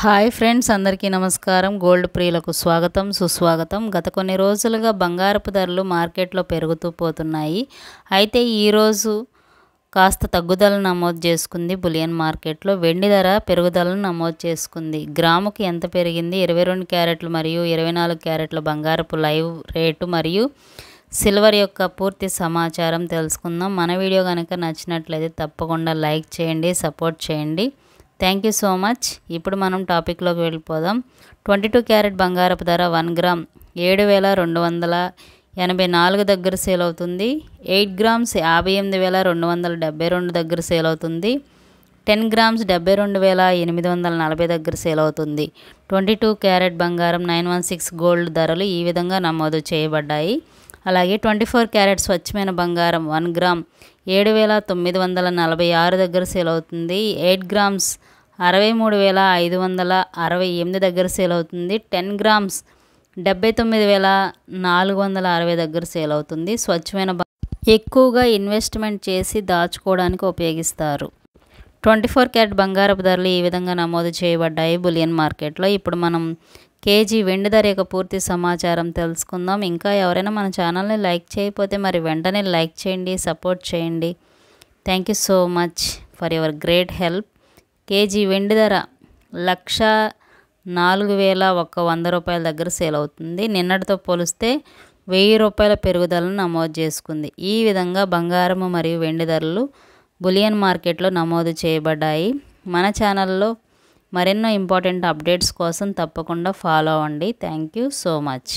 Hi friends, అందరికీ నమస్కారం. Gold ప్రియులకు స్వాగతం, సుస్వాగతం. గత కొన్ని రోజులుగా బంగారపు ధరలు మార్కెట్లో పెరుగుతూ పోతున్నాయి. అయితే ఈరోజు కాస్త తగ్గుదల నమోదు చేసుకుంది బులియన్ మార్కెట్లో. వెండి ధర పెరుగుదలను నమోదు చేసుకుంది. గ్రాముకి ఎంత పెరిగింది? 22 క్యారెట్లు మరియు 24 క్యారెట్ల బంగారపు లైవ్ రేటు మరియు సిల్వర్ యొక్క పూర్తి సమాచారం తెలుసుకుందాం. మన వీడియో కనుక నచ్చినట్లయితే తప్పకుండా లైక్ చేయండి, సపోర్ట్ చేయండి. Thank you so much. ఇప్పుడు మనం టాపిక్లోకి వెళ్ళిపోదాం. 22 క్యారెట్ బంగారపు ధర 1 గ్రామ్ 7,284 దగ్గర సేల్ అవుతుంది. 8 గ్రామ్స్ 58,272 దగ్గర సేల్ అవుతుంది. 10 గ్రామ్స్ 72,840 దగ్గర సేల్ అవుతుంది. 22 క్యారెట్ బంగారం 916 గోల్డ్ ధరలు ఈ విధంగా నమోదు చేయబడ్డాయి. అలాగే 24 క్యారెట్ స్వచ్ఛమైన బంగారం 1 గ్రామ్ 7,946 దగ్గర సేల్ అవుతుంది. 8 గ్రామ్స్ 63,568 దగ్గర సేల్ అవుతుంది. 10 గ్రామ్స్ 79,460 దగ్గర సేల్ అవుతుంది. స్వచ్ఛమైన ఎక్కువగా ఇన్వెస్ట్మెంట్ చేసి దాచుకోవడానికి ఉపయోగిస్తారు. 24 క్యారెట్ బంగారపు ధరలు ఈ విధంగా నమోదు చేయబడ్డాయి బులియన్ మార్కెట్లో. ఇప్పుడు మనం కేజీ వెండి ధర యొక్క పూర్తి సమాచారం తెలుసుకుందాం. ఇంకా ఎవరైనా మన ఛానల్ని లైక్ చేయకపోతే మరి వెంటనే లైక్ చేయండి, సపోర్ట్ చేయండి. Thank you so much for your great help. KG వెండి ధర 104,100 రూపాయల దగ్గర సేల్ అవుతుంది. నిన్నటితో పోలిస్తే 1000 రూపాయల పెరుగుదలను నమోదు చేసుకుంది. ఈ విధంగా బంగారము మరియు వెండి ధరలు బులియన్ మార్కెట్లో నమోదు చేయబడ్డాయి. మన ఛానల్లో మరెన్నో ఇంపార్టెంట్ అప్డేట్స్ కోసం తప్పకుండా ఫాలో అవ్వండి. Thank you so much.